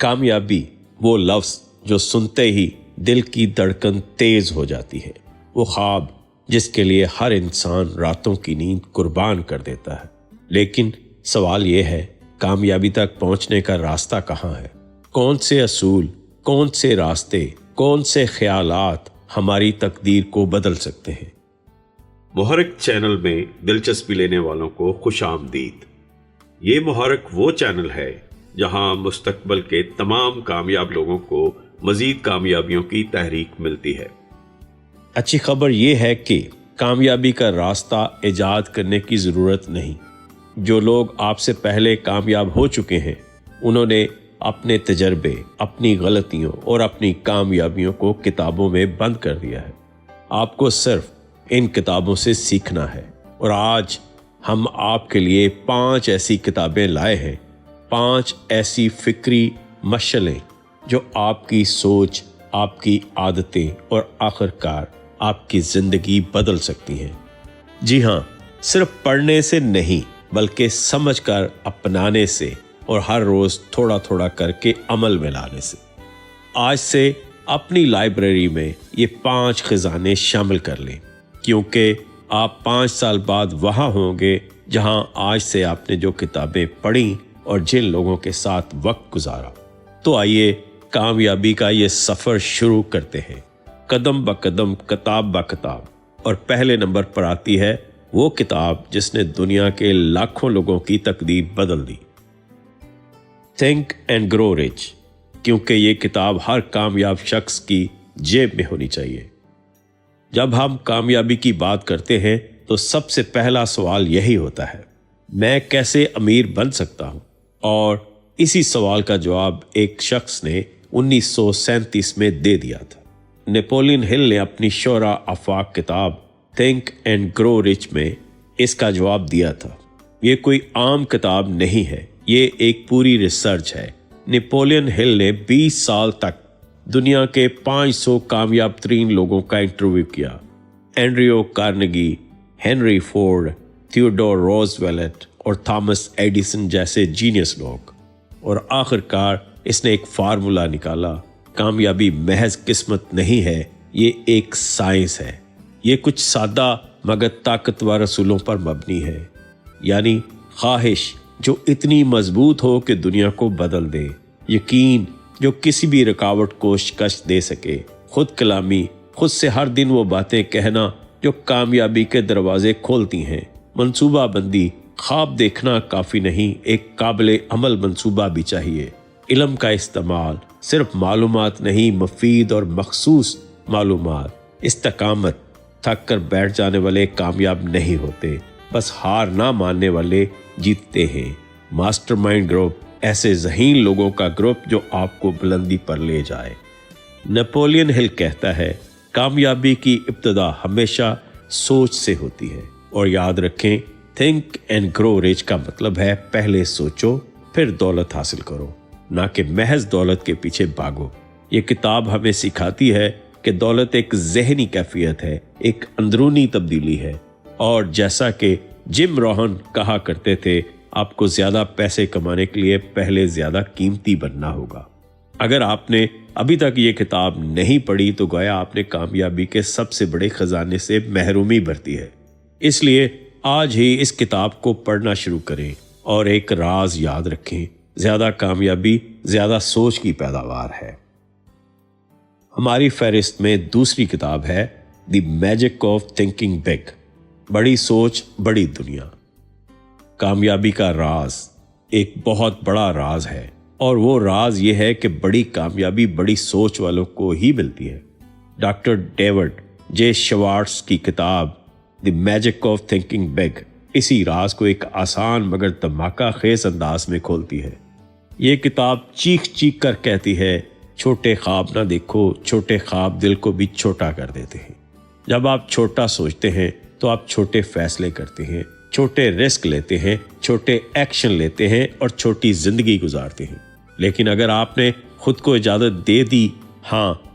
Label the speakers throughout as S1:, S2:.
S1: کامیابی وہ لفظ جو سنتے ہی دل کی دھڑکن تیز ہو جاتی ہے، وہ خواب جس کے لیے ہر انسان راتوں کی نیند قربان کر دیتا ہے۔ لیکن سوال یہ ہے، کامیابی تک پہنچنے کا راستہ کہاں ہے؟ کون سے اصول، کون سے راستے، کون سے خیالات ہماری تقدیر کو بدل سکتے ہیں؟
S2: محرک چینل میں دلچسپی لینے والوں کو خوش آمدید۔ یہ محرک وہ چینل ہے جہاں مستقبل کے تمام کامیاب لوگوں کو مزید کامیابیوں کی تحریک ملتی ہے۔
S1: اچھی خبر یہ ہے کہ کامیابی کا راستہ ایجاد کرنے کی ضرورت نہیں۔ جو لوگ آپ سے پہلے کامیاب ہو چکے ہیں، انہوں نے اپنے تجربے، اپنی غلطیوں اور اپنی کامیابیوں کو کتابوں میں بند کر دیا ہے۔ آپ کو صرف ان کتابوں سے سیکھنا ہے، اور آج ہم آپ کے لیے 5 ایسی کتابیں لائے ہیں، 5 ایسی فکری مشعلیں جو آپ کی سوچ، آپ کی عادتیں اور آخرکار آپ کی زندگی بدل سکتی ہیں۔ جی ہاں، صرف پڑھنے سے نہیں بلکہ سمجھ کر اپنانے سے اور ہر روز تھوڑا تھوڑا کر کے عمل میں لانے سے۔ آج سے اپنی لائبریری میں یہ 5 خزانے شامل کر لیں، کیونکہ آپ 5 سال بعد وہاں ہوں گے جہاں آج سے آپ نے جو کتابیں پڑھیں اور جن لوگوں کے ساتھ وقت گزارا۔ تو آئیے کامیابی کا یہ سفر شروع کرتے ہیں، قدم بقدم، کتاب بکتاب۔ اور پہلے نمبر پر آتی ہے وہ کتاب جس نے دنیا کے لاکھوں لوگوں کی تقدیر بدل دی، تھنک اینڈ گرو رچ، کیونکہ یہ کتاب ہر کامیاب شخص کی جیب میں ہونی چاہیے۔ جب ہم کامیابی کی بات کرتے ہیں تو سب سے پہلا سوال یہی ہوتا ہے، میں کیسے امیر بن سکتا ہوں؟ اور اسی سوال کا جواب ایک شخص نے 1937 میں دے دیا تھا۔ نیپولین ہل نے اپنی شعرا آفاق کتاب تھنک اینڈ گرو رچ میں اس کا جواب دیا تھا۔ یہ کوئی عام کتاب نہیں ہے، یہ ایک پوری ریسرچ ہے۔ نیپولین ہل نے 20 سال تک دنیا کے 500 کامیاب ترین لوگوں کا انٹرویو کیا، Andrew Carnegie, Henry Ford, Theodore Roosevelt اور تھامس ایڈیسن جیسے جینیس لوگ، اور آخرکار اس نے ایک فارمولا نکالا، کامیابی محض قسمت نہیں ہے، یہ ایک سائنس ہے۔ یہ کچھ سادہ مگر طاقتور اصولوں پر مبنی ہے، یعنی خواہش جو اتنی مضبوط ہو کہ دنیا کو بدل دے، یقین جو کسی بھی رکاوٹ کو شکست دے سکے، خود کلامی، خود سے ہر دن وہ باتیں کہنا جو کامیابی کے دروازے کھولتی ہیں، منصوبہ بندی، خواب دیکھنا کافی نہیں، ایک قابل عمل منصوبہ بھی چاہیے، علم کا استعمال، صرف معلومات نہیں، مفید اور مخصوص معلومات، استقامت۔ تھک کر بیٹھ جانے والے کامیاب نہیں ہوتے، بس ہار نہ ماننے والے جیتتے ہیں۔ ماسٹر مائنڈ گروپ، ایسے ذہین لوگوں کا گروپ جو آپ کو بلندی پر لے جائے۔ نیپولین ہل کہتا ہے، کامیابی کی ابتدا ہمیشہ سوچ سے ہوتی ہے، اور یاد رکھیں، تھنک اینڈ گرو رچ کا مطلب ہے پہلے سوچو پھر دولت حاصل کرو، نہ کہ محض دولت کے پیچھے بھاگو۔ یہ کتاب ہمیں سکھاتی ہے کہ دولت ایک ذہنی کیفیت ہے، ایک اندرونی تبدیلی ہے، اور جیسا کہ جم روہن کہا کرتے تھے، آپ کو زیادہ پیسے کمانے کے لیے پہلے زیادہ قیمتی بننا ہوگا۔ اگر آپ نے ابھی تک یہ کتاب نہیں پڑھی تو گویا آپ نے کامیابی کے سب سے بڑے خزانے سے محرومی برتی ہے۔ اس لیے آج ہی اس کتاب کو پڑھنا شروع کریں، اور ایک راز یاد رکھیں، زیادہ کامیابی زیادہ سوچ کی پیداوار ہے۔ ہماری فہرست میں دوسری کتاب ہے دی میجک آف تھنکنگ بگ، بڑی سوچ بڑی دنیا۔ کامیابی کا راز ایک بہت بڑا راز ہے، اور وہ راز یہ ہے کہ بڑی کامیابی بڑی سوچ والوں کو ہی ملتی ہے۔ ڈاکٹر ڈیوڈ جے شوارٹز کی کتاب دی میجک آف تھنکنگ بگ اسی راز کو ایک آسان مگر دھماکہ خیز انداز میں کھولتی ہے۔ یہ کتاب چیخ چیخ کر کہتی ہے، چھوٹے خواب نہ دیکھو، چھوٹے خواب دل کو بھی چھوٹا کر دیتے ہیں۔ جب آپ چھوٹا سوچتے ہیں تو آپ چھوٹے فیصلے کرتے ہیں، چھوٹے رسک لیتے ہیں، چھوٹے ایکشن لیتے ہیں اور چھوٹی زندگی گزارتے ہیں۔ لیکن اگر آپ نے خود کو اجازت دے دی،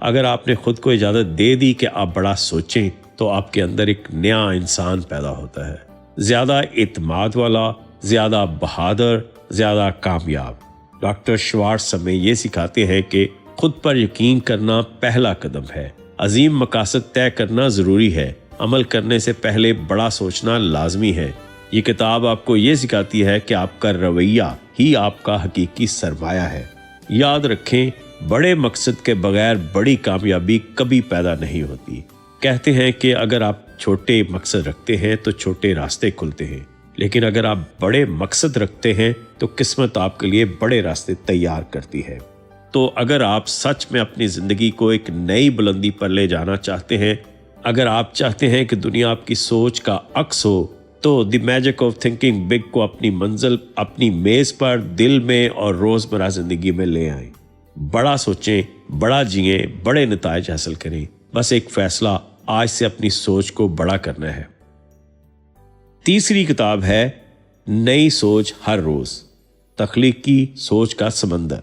S1: اگر آپ نے خود کو اجازت دے دی کہ آپ بڑا سوچیں، تو آپ کے اندر ایک نیا انسان پیدا ہوتا ہے، زیادہ اعتماد والا، زیادہ بہادر، زیادہ کامیاب۔ डॉक्टर श्वार्ट्ज हमें ये सिखाते हैं कि खुद पर यकीन करना पहला कदम है। अजीम मकासद तय करना ज़रूरी है। अमल करने से पहले बड़ा सोचना लाजमी है। ये किताब आपको ये सिखाती है कि आपका रवैया ही आपका हकीकी सरमाया है। याद रखें, बड़े मकसद के बगैर बड़ी कामयाबी कभी पैदा नहीं होती। कहते हैं कि अगर आप छोटे मकसद रखते हैं तो छोटे रास्ते खुलते हैं, लेकिन अगर आप बड़े मकसद रखते हैं तो किस्मत आपके लिए बड़े रास्ते तैयार करती है। तो अगर आप सच में अपनी ज़िंदगी को एक नई बुलंदी पर ले जाना चाहते हैं, अगर आप चाहते हैं कि दुनिया आपकी सोच का अक्स हो, तो the magic of thinking big को अपनी मंजिल अपनी मेज़ पर, दिल में और रोज़मर्रा ज़िंदगी में ले आएं। बड़ा सोचें, बड़ा जिएं, बड़े नताइज हासिल करें। बस एक फैसला आज से अपनी सोच को बड़ा करना है। तीसरी किताब है नई सोच हर रोज़, तख्लीकी सोच का समंदर।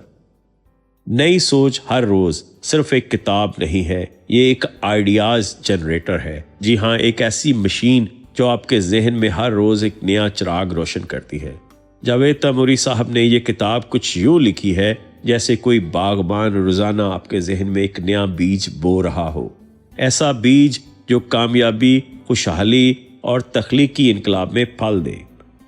S1: नई सोच हर रोज़ सिर्फ एक किताब नहीं है, ये एक आइडियाज़ जनरेटर है। जी हाँ, एक ऐसी मशीन जो आपके जहन में हर रोज़ एक नया चिराग रोशन करती है। जावेद तैमूरी साहब ने ये किताब कुछ यूँ लिखी है जैसे कोई बागबान रोज़ाना आपके जहन में एक नया बीज बो रहा हो, ऐसा बीज जो कामयाबी, खुशहाली और तख्लीकी इनकलाब में फल दे।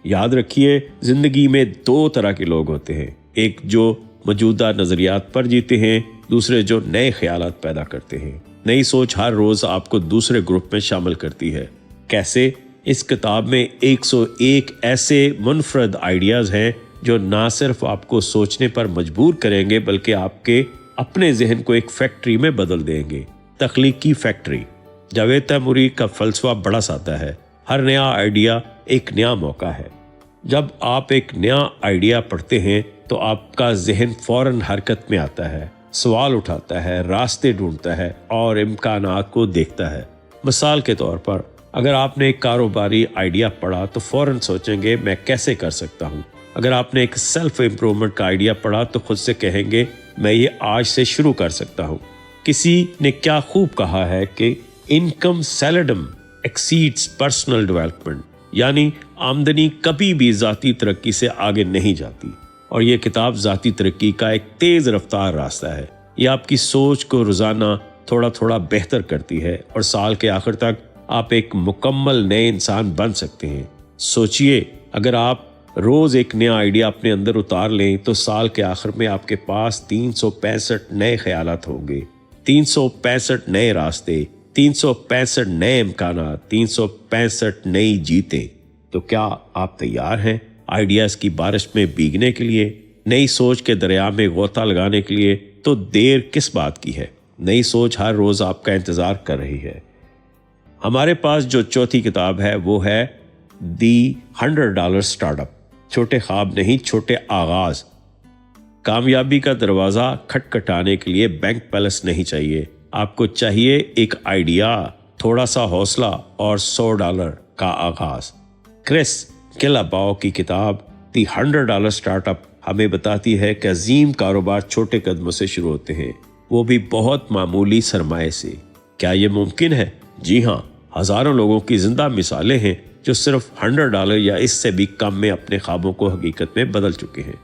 S1: याद रखिए, ज़िंदगी में दो तरह के लोग होते हैं, एक जो मौजूदा नज़रियात पर जीते हैं, दूसरे जो नए ख्यालात पैदा करते हैं। नई सोच हर रोज़ आपको दूसरे ग्रुप में शामिल करती है। कैसे? इस किताब में 101 ऐसे मुनफरद आइडियाज़ हैं जो ना सिर्फ आपको सोचने पर मजबूर करेंगे बल्कि आपके अपने जहन को एक फैक्ट्री में बदल देंगे। तख्लीकी फैक्ट्री। जावेद तैमूरी का फ़लसफ़ा बड़ा सादा है। हर नया आइडिया एक नया मौका है। जब आप एक नया आइडिया पढ़ते हैं तो आपका जहन फ़ौरन हरकत में आता है, सवाल उठाता है, रास्ते ढूंढता है और इम्कानात को देखता है। मिसाल के तौर पर, अगर आपने एक कारोबारी आइडिया पढ़ा तो फ़ौरन सोचेंगे मैं कैसे कर सकता हूँ। अगर आपने एक सेल्फ इम्प्रूवमेंट का आइडिया पढ़ा तो खुद से कहेंगे मैं ये आज से शुरू कर सकता हूँ। किसी ने क्या खूब कहा है कि income seldom exceeds personal development, यानी आमदनी कभी भी ज़ाती तरक्की से आगे नहीं जाती। और ये किताब ज़ाती तरक्की का एक तेज़ रफ्तार रास्ता है। ये आपकी सोच को रोज़ाना थोड़ा थोड़ा बेहतर करती है और साल के आखिर तक आप एक मुकम्मल नए इंसान बन सकते हैं। सोचिए, अगर आप रोज़ एक नया आइडिया अपने अंदर उतार लें तो साल के आखिर में आपके पास 365 नए ख्यालात होंगे, 365 नए रास्ते, 365 नए इम्कानात, 365 नई जीतें। तो क्या आप तैयार हैं आइडियाज़ की बारिश में भीगने के लिए, नई सोच के दरिया में गोता लगाने के लिए? तो देर किस बात की है? नई सोच हर रोज़ आपका इंतज़ार कर रही है। हमारे पास जो चौथी किताब है वो है दी $100 स्टार्टअप। छोटे ख्वाब नहीं, छोटे आगाज़। कामयाबी का दरवाज़ा खटखटाने के लिए बैंक बैलेंस नहीं चाहिए, आपको चाहिए एक आइडिया, थोड़ा सा हौसला और $100 का आगाज़। क्रिस किलाबाओ की किताब दी $100 स्टार्टअप हमें बताती है कि अजीम कारोबार छोटे कदमों से शुरू होते हैं, वो भी बहुत मामूली सरमाए से। क्या ये मुमकिन है? जी हाँ, हज़ारों लोगों की जिंदा मिसालें हैं जो सिर्फ $100 या इससे भी कम में अपने ख्वाबों को हकीकत में बदल चुके हैं।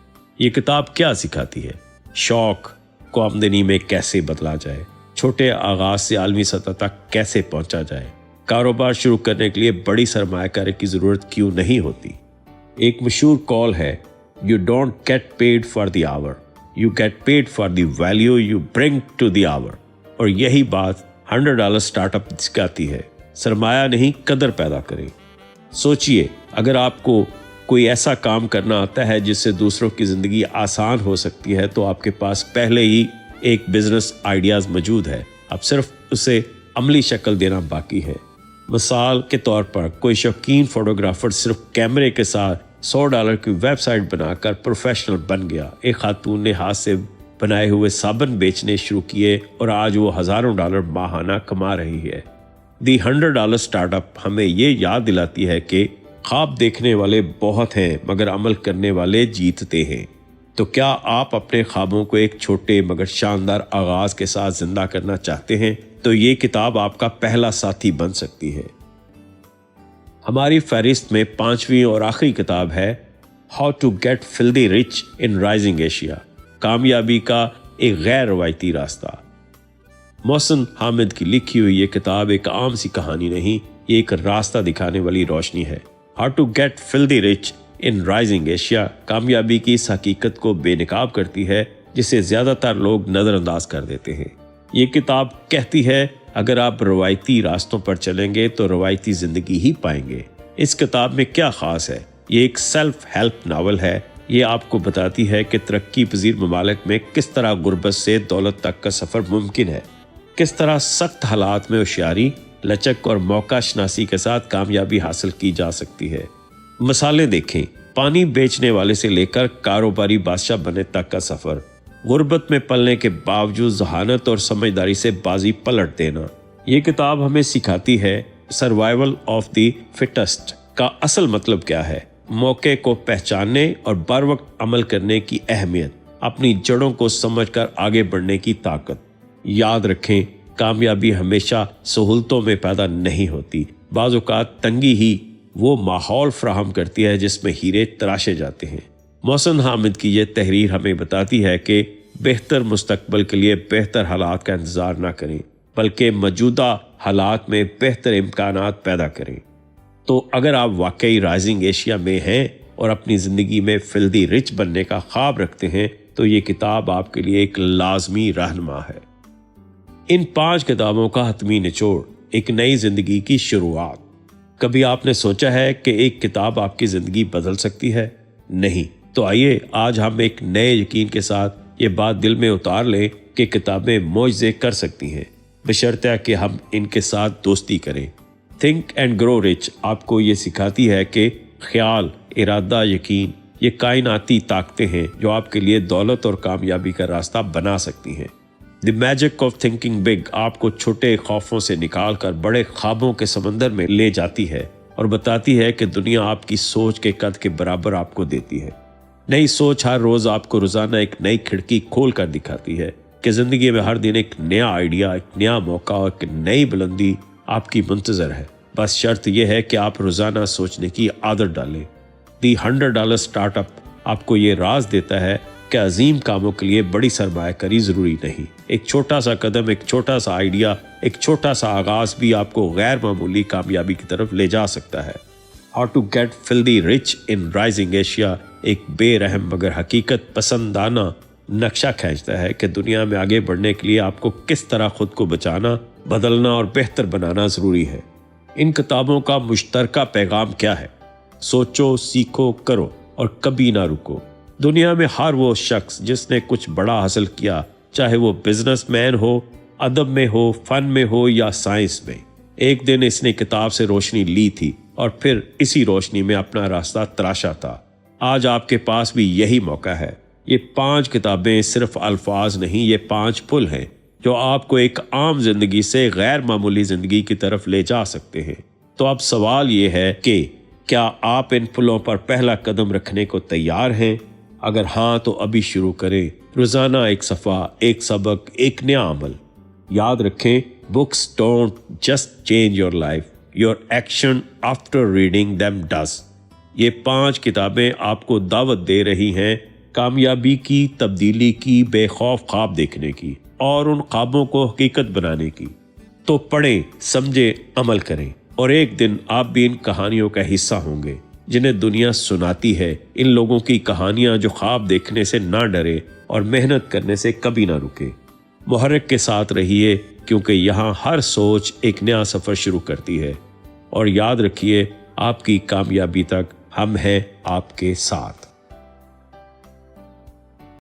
S1: ये किताब क्या सिखाती है? शौक को आमदनी में कैसे बदला जाए, छोटे आगाज़ से आलमी सतह तक कैसे पहुंचा जाए, कारोबार शुरू करने के लिए बड़ी सरमायाकारी की ज़रूरत क्यों नहीं होती। एक मशहूर कॉल है, you don't get paid for the hour, you get paid for the value you bring to the hour. और यही बात $100 स्टार्टअप सिखाती है। सरमाया नहीं, कदर पैदा करें। सोचिए, अगर आपको कोई ऐसा काम करना आता है जिससे दूसरों की ज़िंदगी आसान हो सकती है तो आपके पास पहले ही एक बिजनेस आइडियाज़ मौजूद है, अब सिर्फ उसे अमली शक्ल देना बाकी है। मिसाल के तौर पर, कोई शौकीन फोटोग्राफर सिर्फ कैमरे के साथ $100 की वेबसाइट बनाकर प्रोफेशनल बन गया। एक खातून ने हाथ से बनाए हुए साबुन बेचने शुरू किए और आज वो हज़ारों डॉलर माहाना कमा रही है। दी $100 स्टार्टअप हमें ये याद दिलाती है कि ख्वाब देखने वाले बहुत हैं मगर अमल करने वाले जीतते हैं। तो क्या आप अपने ख्वाबों को एक छोटे मगर शानदार आगाज़ के साथ जिंदा करना चाहते हैं? तो ये किताब आपका पहला साथी बन सकती है। हमारी फहरिस्त में 5वीं और आखिरी किताब है how to get filthy rich in rising Asia, कामयाबी का एक गैर रवायती रास्ता। मोहसिन हामिद की लिखी हुई ये किताब एक आम सी कहानी नहीं, ये एक रास्ता दिखाने वाली रोशनी है। How to get filthy rich in rising Asia कामयाबी की इस हकीकत को बेनकाब करती है जिसे ज्यादातर लोग नजरअंदाज कर देते हैं। ये किताब कहती है अगर आप रवायती रास्तों पर चलेंगे तो रवायती जिंदगी ही पाएंगे। इस किताब में क्या खास है? ये एक सेल्फ हेल्प नावल है। ये आपको बताती है कि तरक्की पजीर ममालिक में किस तरह गुर्बत से दौलत तक का सफर मुमकिन है, किस तरह सख्त हालात में होशियारी, लचक और मौका शनासी के साथ कामयाबी हासिल की जा सकती है। मिसालें देखें, पानी बेचने वाले से लेकर कारोबारी बादशाह बने तक का सफर, गुर्बत में पलने के बावजूद जहानत और समझदारी से बाजी पलट देना। ये किताब हमें सिखाती है सर्वाइवल ऑफ द फिटेस्ट का असल मतलब क्या है, मौके को पहचानने और बर वक्त अमल करने की अहमियत, अपनी जड़ों को समझकर आगे बढ़ने की ताकत। याद रखें, कामयाबी हमेशा सहूलतों में पैदा नहीं होती, बाज़ औक़ात तंगी ही वो माहौल फ्राहम करती है जिसमें हीरे तराशे जाते हैं। मोहसिन हामिद की ये तहरीर हमें बताती है कि बेहतर मुस्तकबल के लिए बेहतर हालात का इंतज़ार ना करें, बल्कि मौजूदा हालात में बेहतर इम्कानात पैदा करें। तो अगर आप वाकई राइजिंग एशिया में हैं और अपनी ज़िंदगी में फिल्दी रिच बनने का ख्वाब रखते हैं तो ये किताब आपके लिए एक लाजमी रहनुमा है। इन 5 किताबों का हतमी निचोड़, एक नई ज़िंदगी की शुरुआत। कभी आपने सोचा है कि एक किताब आपकी ज़िंदगी बदल सकती है? नहीं। तो आइए आज हम एक नए यकीन के साथ ये बात दिल में उतार लें कि किताबें मौजज़े कर सकती हैं, बशर्ते कि हम इनके साथ दोस्ती करें। थिंक एंड ग्रो रिच आपको ये सिखाती है कि ख्याल, इरादा, यकीन ये कायनाती ताकतें हैं जो आपके लिए दौलत और कामयाबी का रास्ता बना सकती हैं। The magic of thinking big आपको छोटे खौफों से निकाल कर बड़े ख्वाबों के समंदर में ले जाती है और बताती है कि दुनिया आपकी सोच के कद के बराबर आपको देती है। नई सोच हर रोज आपको रोजाना एक नई खिड़की खोल कर दिखाती है कि जिंदगी में हर दिन एक नया आइडिया, एक नया मौका और एक नई बुलंदी आपकी मुंतजर है। बस शर्त यह है कि आप रोजाना सोचने की आदत डालें। दी $100 स्टार्टअप आपको ये राज देता है कि अजीम कामों के लिए बड़ी सरमायाकारी जरूरी नहीं। एक छोटा सा कदम, एक छोटा सा आइडिया, एक छोटा सा आगाज भी आपको गैर मामूली कामयाबी की तरफ ले जा सकता है। How to get filthy rich in rising Asia एक बेरहम मगर हकीकत पसंदाना नक्शा खींचता है कि दुनिया में आगे बढ़ने के लिए आपको किस तरह खुद को बचाना, बदलना और बेहतर बनाना जरूरी है। इन किताबों का मुश्तरका पैगाम क्या है? सोचो, सीखो, करो और कभी ना रुको। दुनिया में हर वो शख्स जिसने कुछ बड़ा हासिल किया, चाहे वो बिजनेसमैन हो, अदब में हो, फन में हो या साइंस में, एक दिन इसने किताब से रोशनी ली थी और फिर इसी रोशनी में अपना रास्ता तराशा था। आज आपके पास भी यही मौका है। ये 5 किताबें सिर्फ अल्फाज नहीं, ये 5 पुल हैं जो आपको एक आम जिंदगी से गैर मामूली जिंदगी की तरफ ले जा सकते हैं। तो अब सवाल ये है कि क्या आप इन पुलों पर पहला कदम रखने को तैयार हैं? अगर हाँ तो अभी शुरू करें। रोजाना एक सफ़ा, एक सबक, एक नया अमल। याद रखें, books don't just change your life, your action after reading them does. ये 5 किताबें आपको दावत दे रही हैं कामयाबी की, तब्दीली की, बेखौफ ख्वाब देखने की और उन ख्वाबों को हकीकत बनाने की। तो पढ़ें, समझें, अमल करें और एक दिन आप भी इन कहानियों का हिस्सा होंगे जिन्हें दुनिया सुनाती है। इन लोगों की कहानियां जो ख्वाब देखने से ना डरे और मेहनत करने से कभी ना रुके। मुहर्रिक के साथ रहिए क्योंकि यहाँ हर सोच एक नया सफर शुरू करती है। और याद रखिए, आपकी कामयाबी तक हम हैं आपके साथ।